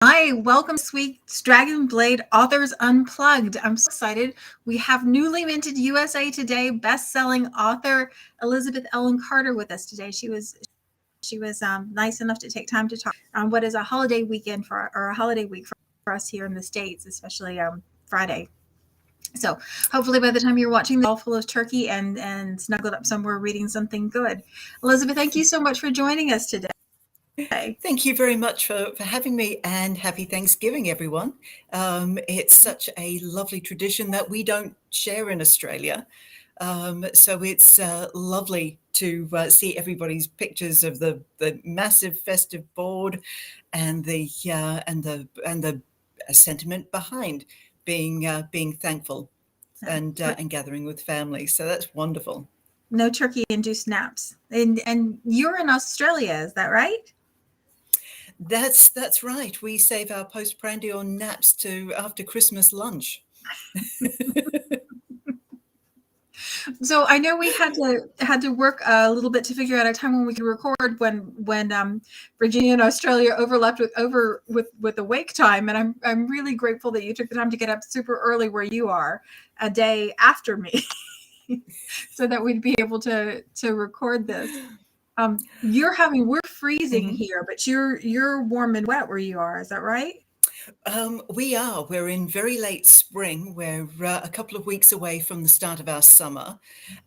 Hi, welcome this week's Dragonblade Authors Unplugged. I'm so excited. We have newly minted USA Today best-selling author Elizabeth Ellen Carter with us today. She was nice enough to take time to talk on what is a holiday weekend or a holiday week for us here in the States, especially Friday. So hopefully by the time you're watching, all full of turkey and snuggled up somewhere reading something good. Elizabeth, thank you so much for joining us today. Thank you very much for having me, and happy Thanksgiving, everyone. It's such a lovely tradition that we don't share in Australia. So it's lovely to see everybody's pictures of the massive festive board and the sentiment behind being thankful and gathering with family. So that's wonderful. No turkey-induced naps. And you're in Australia, is that right? That's right. We save our postprandial naps to after Christmas lunch. So I know we had to work a little bit to figure out a time when we could record when Virginia and Australia overlapped with the wake time, and I'm really grateful that you took the time to get up super early where you are, a day after me, so that we'd be able to record this. We're freezing here, but you're warm and wet where you are. Is that right? We are. We're in very late spring. We're a couple of weeks away from the start of our summer,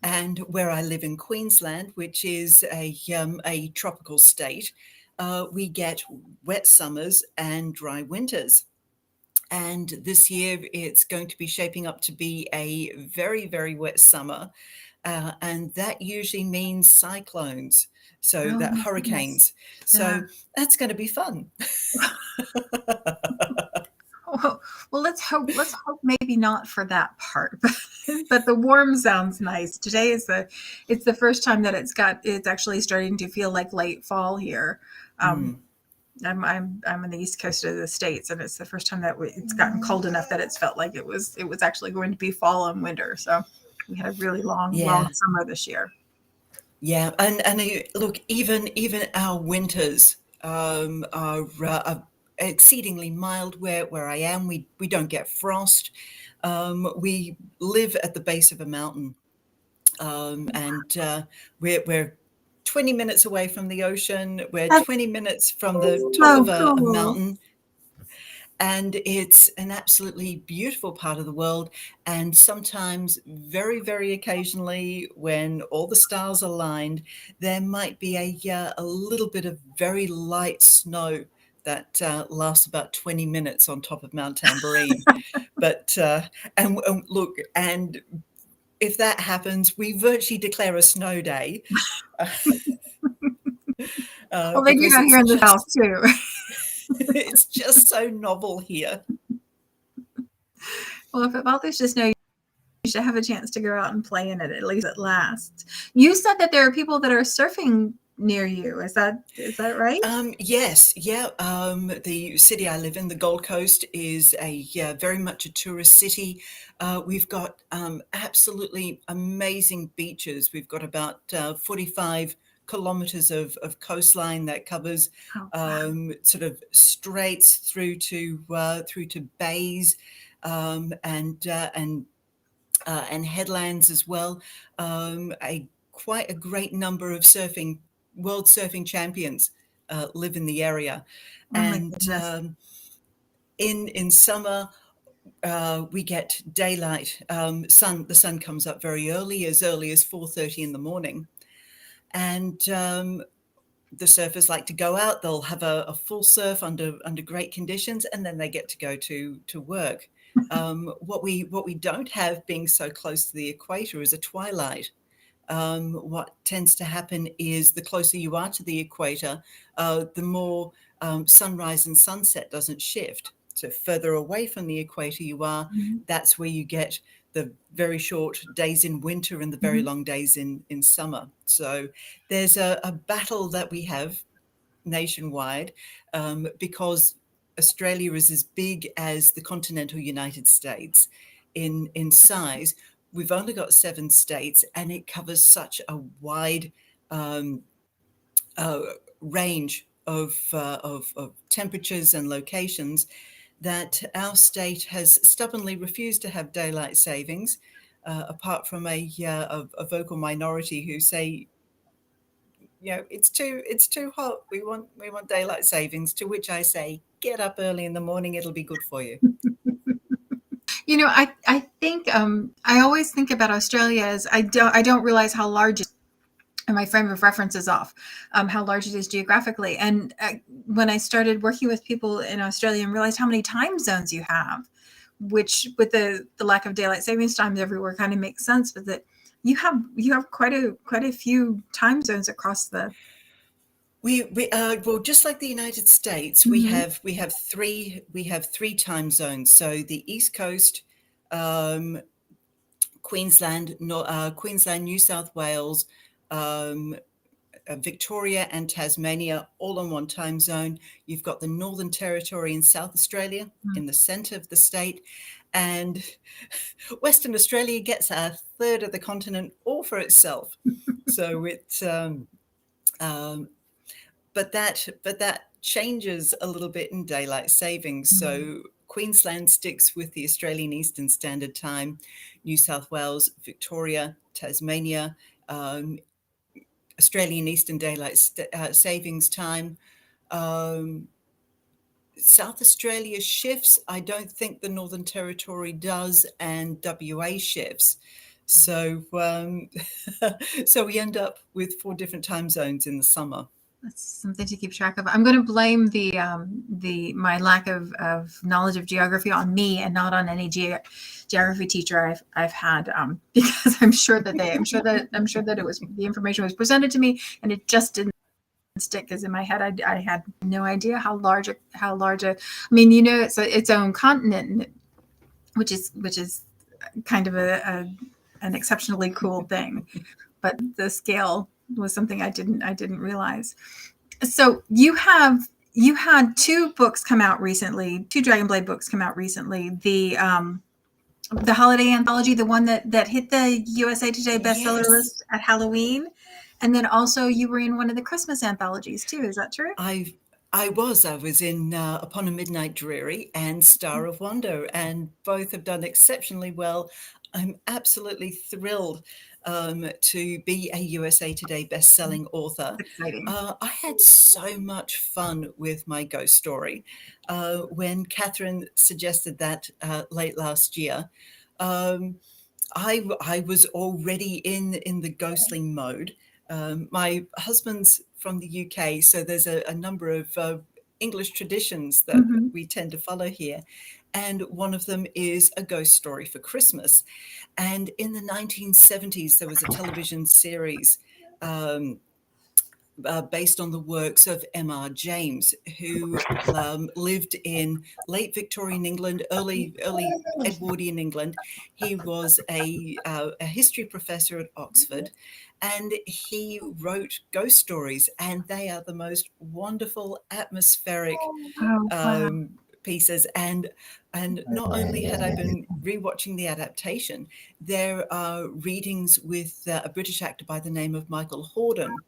and where I live in Queensland, which is a tropical state, we get wet summers and dry winters. And this year, it's going to be shaping up to be a very, very wet summer, and that usually means cyclones, so Oh that my goodness. hurricanes. Yeah. So that's going to be fun. Well, let's hope maybe not for that part, but the warm sounds nice. Today it's the first time that it's actually starting to feel like late fall here. Um, I'm on the east coast of the states, and it's the first time that it's gotten cold enough that it's felt like it was actually going to be fall and winter. So we had a really long Yeah. summer this year. Yeah, and look, even our winters are exceedingly mild where I am. We don't get frost. We live at the base of a mountain, and we're 20 minutes away from the ocean. We're That's 20 minutes from the top so of a cool. mountain, and it's an absolutely beautiful part of the world. And sometimes, very, very occasionally, when all the stars are aligned, there might be a little bit of very light snow that lasts about 20 minutes on top of Mount Tamborine. But and look, and if that happens, we virtually declare a snow day, Well, they do because that it's here in the south just too. it's just so novel here. Well, if there's just no, you should have a chance to go out and play in it at least at last. You said that there are people that are surfing near you. Is that right? Yes, yeah. The city I live in, the Gold Coast, is very much a tourist city. We've got absolutely amazing beaches. We've got about 45 kilometers of coastline that covers Oh, wow. sort of straits through to bays, and headlands as well. A quite a great number of world surfing champions live in the area, Oh my and goodness. in summer we get daylight. The sun comes up very early as 4:30 in the morning, and the surfers like to go out. They'll have a full surf under great conditions, and then they get to go to work. What we don't have, being so close to the equator, is a twilight. What tends to happen is the closer you are to the equator, the more sunrise and sunset doesn't shift. So further away from the equator you are, Mhm. that's where you get the very short days in winter and the very Mhm. long days in summer. So there's a battle that we have nationwide, because Australia is as big as the continental United States in size. We've only got 7 states, and it covers such a wide um, uh, range of temperatures and locations that our state has stubbornly refused to have daylight savings, apart from a vocal minority who say, it's too hot. We want daylight savings. To which I say, get up early in the morning. It'll be good for you. I think I always think about Australia as I don't realize how large, and my frame of reference is off, how large it is geographically. And when I started working with people in Australia and realized how many time zones you have, which with the lack of daylight savings times everywhere kind of makes sense, but that you have quite a few time zones across the. Well, just like the United States, Mhm. we have three time zones. So the East Coast, um, Queensland, New South Wales, um, Victoria and Tasmania, all on one time zone. You've got the Northern Territory in South Australia in the centre of the state, and Western Australia gets a third of the continent all for itself. So um, but that changes a little bit in daylight savings. So Queensland sticks with the Australian Eastern Standard Time, New South Wales, Victoria, Tasmania, Australian Eastern Daylight Savings Time. Um, South Australia shifts. I don't think the Northern Territory does, and WA shifts. So, so we end up with 4 different time zones in the summer. That's something to keep track of. I'm going to blame the my lack of knowledge of geography on me and not on any geography teacher I've had, because I'm sure that it was the information was presented to me and it just didn't stick, because in my head I had no idea how large a I mean, it's its own continent, which is kind of an exceptionally cool thing, but the scale was something I didn't realize. So you had two books come out recently, two Dragonblade books come out recently. The holiday anthology, the one that hit the USA Today bestseller Yes, list at Halloween, and then also you were in one of the Christmas anthologies too. Is that true? I was in Upon a Midnight Dreary and Star of Wonder, and both have done exceptionally well. I'm absolutely thrilled to be a USA Today best-selling author. Exciting. I had so much fun with my ghost story. When Catherine suggested that late last year, um, I was already in the ghostly mode. My husband's from the UK, so there's a number of English traditions that Mm-hmm. we tend to follow here. And one of them is a ghost story for Christmas. And in the 1970s, there was a television series um, based on the works of M.R. James, who lived in late Victorian England, early Edwardian England. He was a history professor at Oxford, and he wrote ghost stories, and they are the most wonderful, atmospheric Oh wow. pieces. And not only had I been rewatching the adaptation, there are readings with a British actor by the name of Michael Hordern,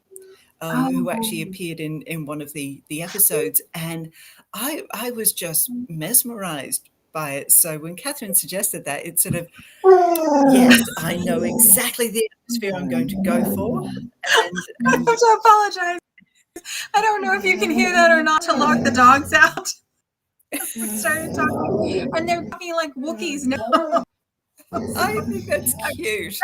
who actually Oh. appeared in one of the episodes, and I was just mesmerized by it. So when Catherine suggested that, it sort of, yes, I know exactly the atmosphere I'm going to go for, and I have to apologize. I don't know if you can hear that or not, to lock the dogs out. We started talking, and they're talking like Wookiees now. I think that's cute.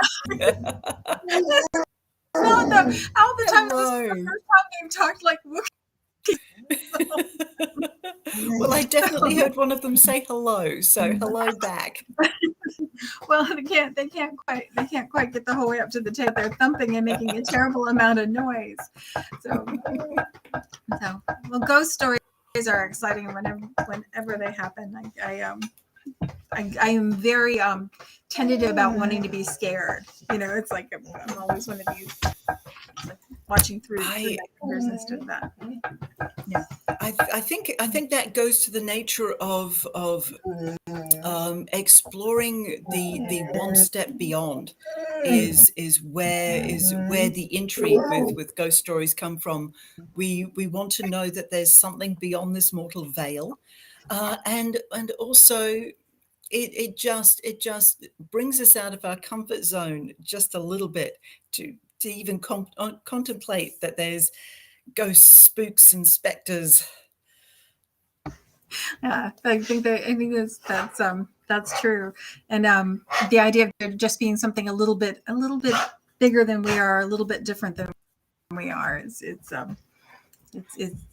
Not the all the time. This is the Hello. first time they've talked like Wookiees. Well, I definitely heard one of them say hello, so hello back. Well, they can't quite get the whole way up to the tape. They're thumping and making a terrible amount of noise. So, well, ghost stories are exciting whenever they happen. I am very tentative about wanting to be scared. It's like I'm always one of these. watching through I my fingers instead of that. Yeah, I think that goes to the nature of exploring the one step beyond is where the intrigue with ghost stories come from. We want to know that there's something beyond this mortal veil, and also it just brings us out of our comfort zone just a little bit to even contemplate that there's ghosts, spooks, and specters. Yeah, I think that's true, and the idea of there just being something a little bit bigger than we are, a little bit different than we are, it's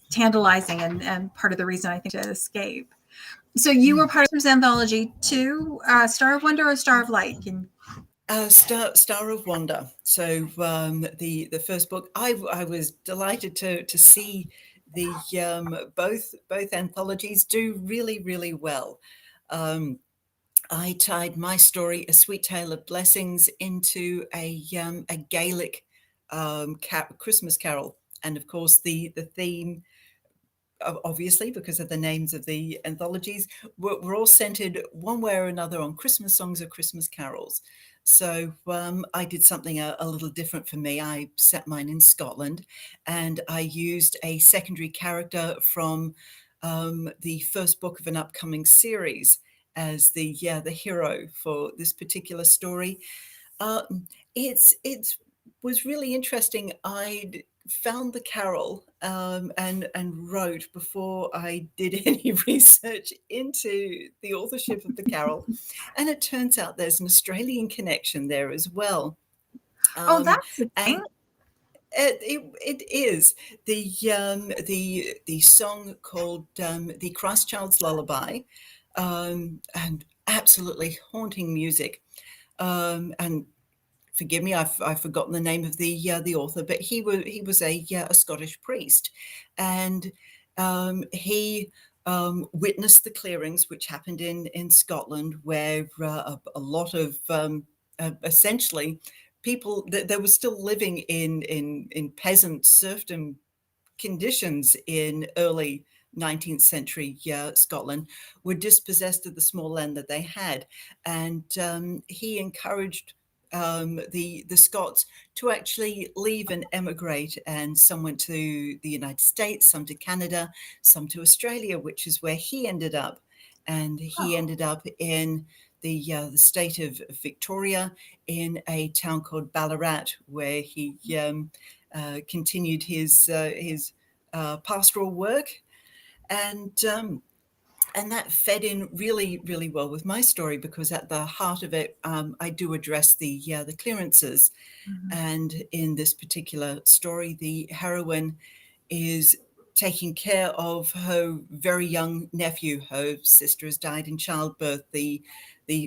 tantalizing and part of the reason I think to escape. So you were part of Christmas anthology too, Star of Wonder or Star of Light? Star of Wonder. So the first book, I was delighted to see the both anthologies do really well. Um, I tied my story, A Sweet Tale of Blessings, into a Gaelic Christmas carol, and of course the theme, obviously because of the names of the anthologies, were all centered one way or another on Christmas songs or Christmas carols. So I did something a little different for me. I set mine in Scotland, and I used a secondary character from the first book of an upcoming series as the hero for this particular story. Uh, it was really interesting. I found the carol and wrote before I did any research into the authorship of the carol, and it turns out there's an Australian connection there as well. Oh, Um, that's the thing. and it is the song called the Christ Child's Lullaby, and absolutely haunting music. And forgive me, I've forgotten the name of the author, but he was a Scottish priest, and he witnessed the clearings which happened in Scotland, where a lot of essentially people that they were still living in peasant serfdom conditions in early 19th century Scotland, were dispossessed of the small land that they had. And he encouraged the Scots to actually leave and emigrate. And some went to the United States, some to Canada, some to Australia, which is where he ended up. And he ended up in the state of Victoria, in a town called Ballarat, where he continued his pastoral work, and that fed in really well with my story, because at the heart of it, I do address the clearances. Mhm. And in this particular story, the heroine is taking care of her very young nephew. Her sister has died in childbirth. The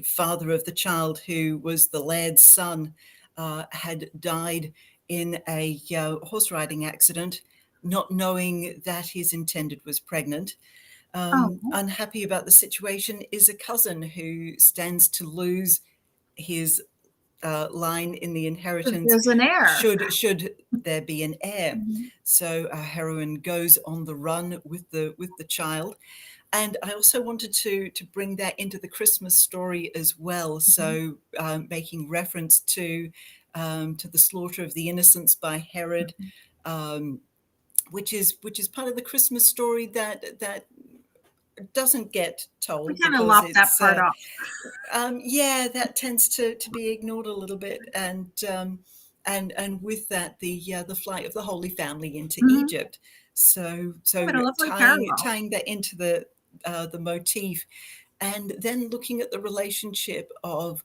father of the child, who was the laird's son, had died in a horse riding accident, not knowing that his intended was pregnant. Oh, Unhappy about the situation is a cousin who stands to lose his line in the inheritance there's an air. should there be an heir. Mhm. So our heroine goes on the run with the child. And I also wanted to bring that into the Christmas story as well. So making reference to the slaughter of the innocents by Herod, um, which is part of the Christmas story that doesn't get We told, kind of because lopped that it's part off. yeah, that tends to be ignored a little bit. And with that, the flight of the Holy Family into Mhm. Egypt. So What a lovely parallel. tying that into the motif, and then looking at the relationship of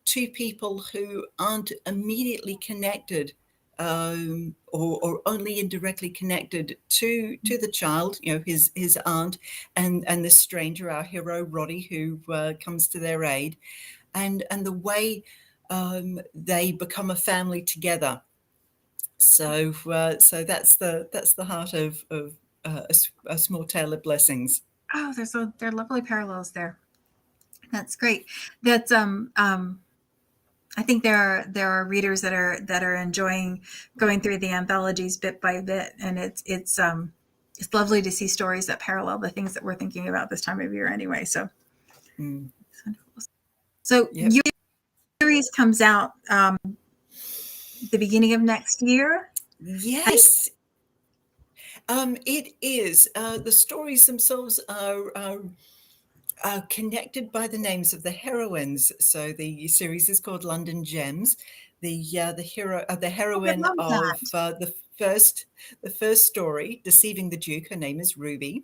two people who aren't immediately connected, or only indirectly connected to the child, his aunt, and this stranger, our hero Roddy, who comes to their aid, and the way they become a family together. So that's the heart of a Small Tale of Blessings. Oh, there are lovely parallels there. That's great. That's I think there are readers that are enjoying going through the anthologies bit by bit, and it's lovely to see stories that parallel the things that we're thinking about this time of year anyway. So Mm. it's wonderful. So Yep. your series comes out the beginning of next year. Yes, it is. The stories themselves are connected by the names of the heroines. So the series is called London Gems. The Oh, I heroine love of that. the first story, Deceiving the Duke. Her name is Ruby.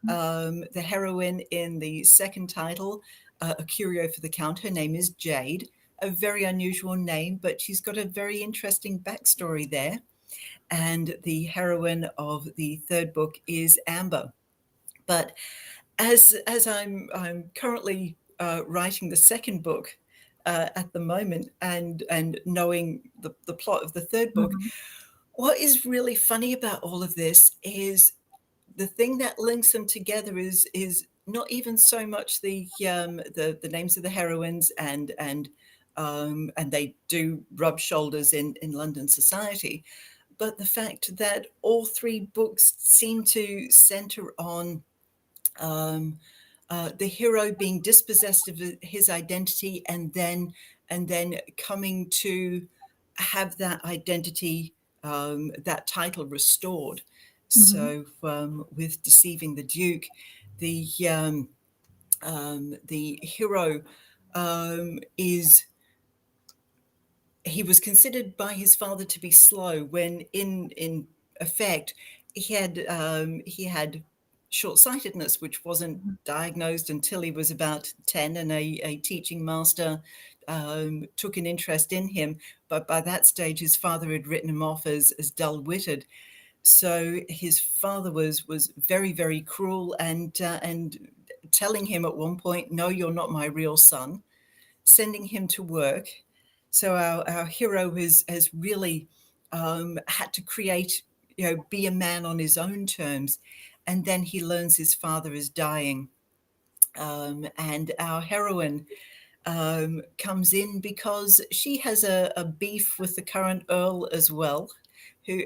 The heroine in the second title, A Curio for the Count. Her name is Jade. A very unusual name, but she's got a very interesting backstory there. And the heroine of the third book is Amber. But as I'm currently writing the second book at the moment, and knowing the plot of the third book, Mhm. what is really funny about all of this is the thing that links them together is not even so much the names of the heroines, and they do rub shoulders in London society, but the fact that all three books seem to center on um, the hero being dispossessed of his identity, and then coming to have that identity, that title restored. Mhm. So with Deceiving the Duke, the the hero is he was considered by his father to be slow, when in effect he had short-sightedness, which wasn't Mhm. diagnosed until he was about 10, and a teaching master took an interest in him, but by that stage his father had written him off as dull-witted. So his father was very, very cruel, and telling him at one point, no, you're not my real son, sending him to work. So our hero has really had to create, be a man on his own terms. And then he learns his father is dying. And our heroine comes in because she has a beef with the current Earl as well,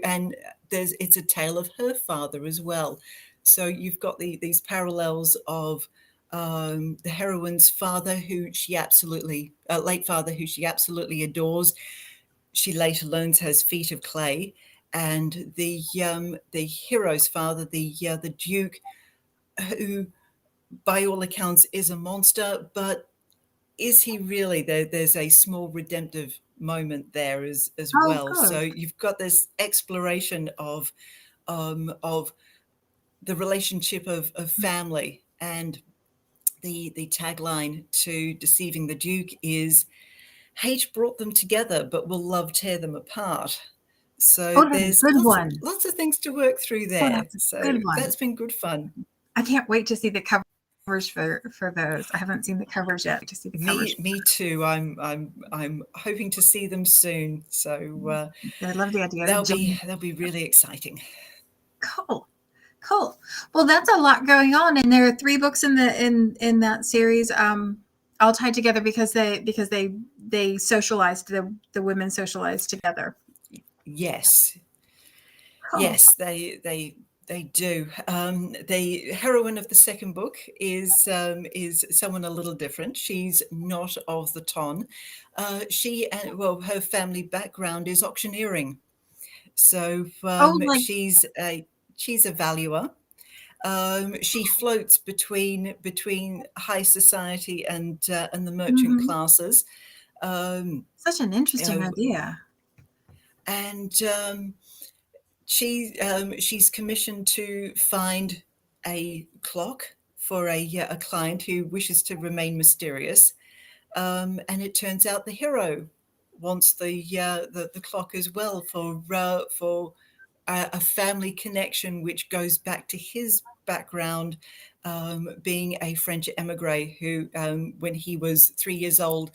and it's a tale of her father as well. So you've got these parallels of the heroine's father, who she absolutely, late father, who she absolutely adores. She later learns has feet of clay, and the hero's father, the Duke, who by all accounts is a monster, but is he really? There's a small redemptive moment there as Oh, well. So good. you've got this exploration of the relationship of family, and the tagline to Deceiving the Duke is hate brought them together, but will love tear them apart. So Oh, that's a there's good lots of one. lots of things to work through Oh, there. that's a So good one. that's been good fun. I can't wait to see the covers for those. I haven't seen the covers yet. To see the Me covers. me too. I'm hoping to see them soon. So I love the idea of That'll be John. that'll be really exciting. Cool. Cool. Well, that's a lot going on, and there are three books in that series, all tied together because they socialized, the women socialized together. Yes, Cool. yes, they do. The heroine of the second book is someone a little different. She's not of the ton. Her family background is auctioneering, so Oh, like. she's a valuer. She floats between high society and the merchant Mhm. classes. Um, Such an you interesting know, idea. and she's commissioned to find a clock for a client who wishes to remain mysterious, and it turns out the hero wants the clock as well, for a family connection which goes back to his background, being a French emigre who, when he was 3 years old,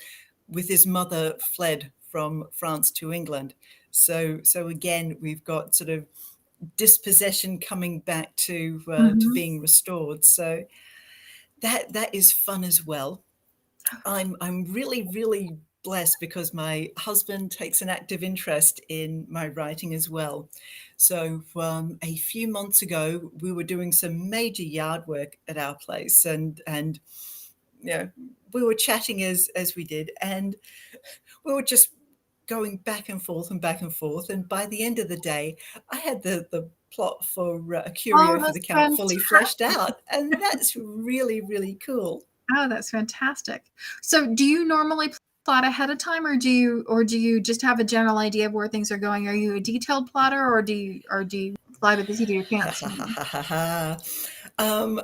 with his mother, fled from France to England. So again, we've got sort of dispossession coming back to Mhm. being restored. So that is fun as well. I'm really blessed because my husband takes an active interest in my writing as well. So a few months ago, we were doing some major yard work at our place, and you know, we were chatting as we did, and we were just going back and forth and back and forth. And by the end of the day, I had the plot for a Oh, curio for the that's Count fully fleshed fantastic. out, and that's really, really cool. Oh, that's fantastic. So do you normally plot ahead of time, or do you just have a general idea of where things are going? Are you a detailed plotter, or do you fly by the seat of your Ha pants? ha ha ha ha ha.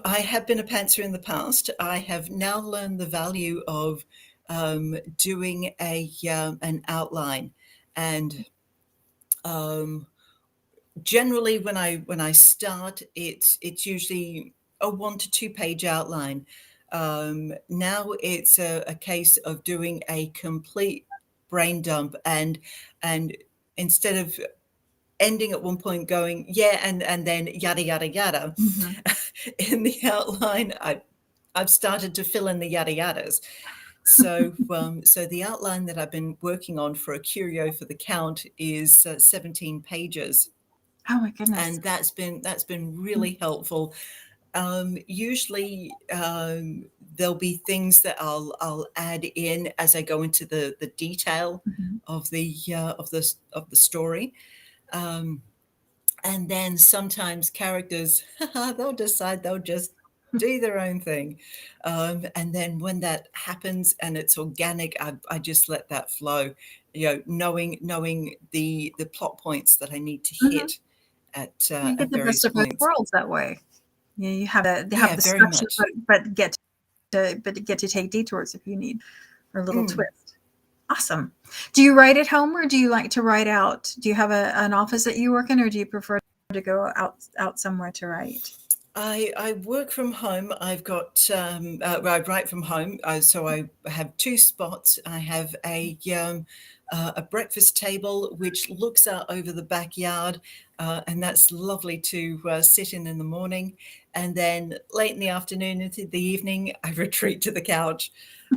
I have been a pantser in the past. I have now learned the value of doing an outline, and um, generally when I start, it's usually a 1 to 2 page outline. Now it's a case of doing a complete brain dump, and instead of ending at one point going, yeah, and then yada, yada, yada, Mm-hmm. in the outline, I've started to fill in the yada yadas. So, so the outline that I've been working on for a curio for the Count is 17 pages, Oh my goodness. and that's been really helpful. Usually, there'll be things that I'll add in as I go into the detail Mm-hmm. of the story. Um, and then sometimes characters they'll decide they'll just do their own thing, and then when that happens and it's organic, I just let that flow, knowing the plot points that I need to Mm-hmm. hit You get at the best various of both points. worlds that way. You have Yeah, the very structure, much. but get to take detours if you need, or a little Mm. twist. Awesome. Do you write at home, or do you like to write out? Do you have an office that you work in, or do you prefer to go out somewhere to write? I work from home. I've got I write from home, so I have 2 spots. I have a breakfast table which looks out over the backyard, and that's lovely to sit in the morning. And then late in the afternoon into the evening, I retreat to the couch,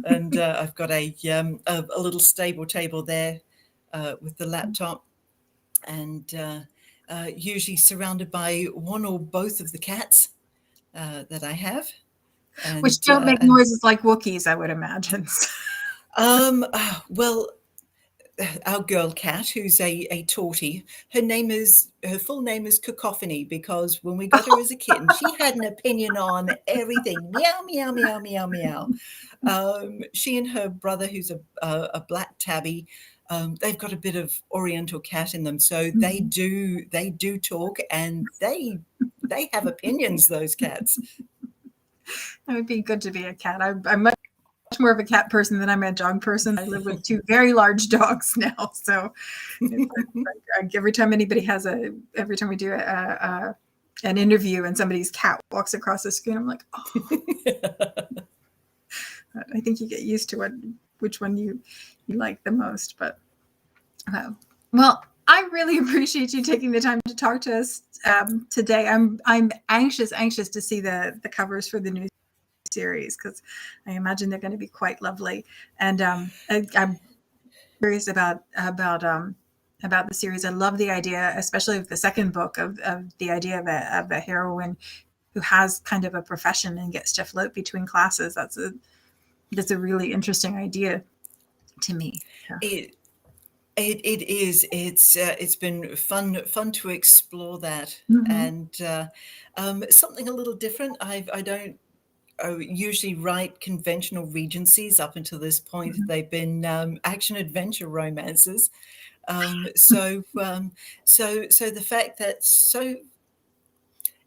and I've got a little stable table there with the laptop, and usually surrounded by one or both of the cats that I have, Which and don't make and noises like Wookiees, I would imagine. well, our girl cat, who's a tortie, her full name is Cacophony, because when we got her as a kitten, she had an opinion on everything. Meow, meow, meow, meow, meow. She and her brother, who's a black tabby, they've got a bit of Oriental cat in them, so Mhm. they do talk, and they have opinions. Those cats. It would be good to be a cat. I'm much more of a cat person than I'm a dog person. I live with 2 very large dogs now, so it's like every time every time we do an interview and somebody's cat walks across the screen, I'm like, oh, I think you get used to which one you like the most. But well, I really appreciate you taking the time to talk to us today. I'm anxious to see the covers for the new series, because I imagine they're going to be quite lovely. And I'm curious about the series. I love the idea, especially of the second book, of the idea of a heroine who has kind of a profession and gets to float between classes. That's a really interesting idea to me. Yeah. It it is. It's been fun to explore that, Mm-hmm. and something a little different. I don't usually write conventional regencies. Up until this point, Mm-hmm. they've been action adventure romances. So the fact that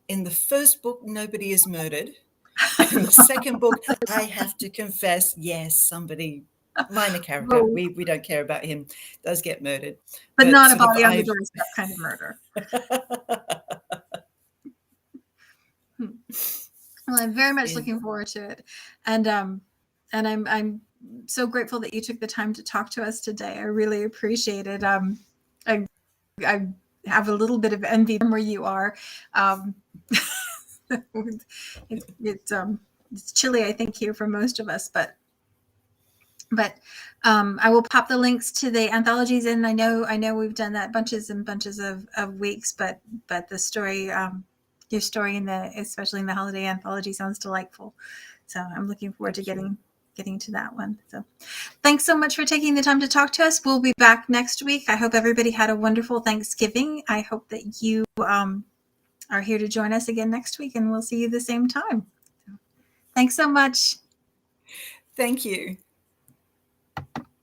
in the first book nobody is murdered, in the second book, I have to confess, yes, somebody, minor character, Oh, we don't care about him, does get murdered. but But not a sort of body on the doorstep kind of murder. Hmm. Well, I'm very much in, looking forward to it, and I'm so grateful that you took the time to talk to us today. I really appreciate it. I I have a little bit of envy from where you are. Um, it's it's chilly, I think, here for most of us, but But I will pop the links to the anthologies in. I know we've done that bunches and bunches of weeks, but the story, your story in the, especially in the holiday anthology, sounds delightful. So I'm looking forward to Thank you. getting to that one. So thanks so much for taking the time to talk to us. We'll be back next week. I hope everybody had a wonderful Thanksgiving. I hope that you are here to join us again next week, and we'll see you the same time. Thanks so much. Thank you.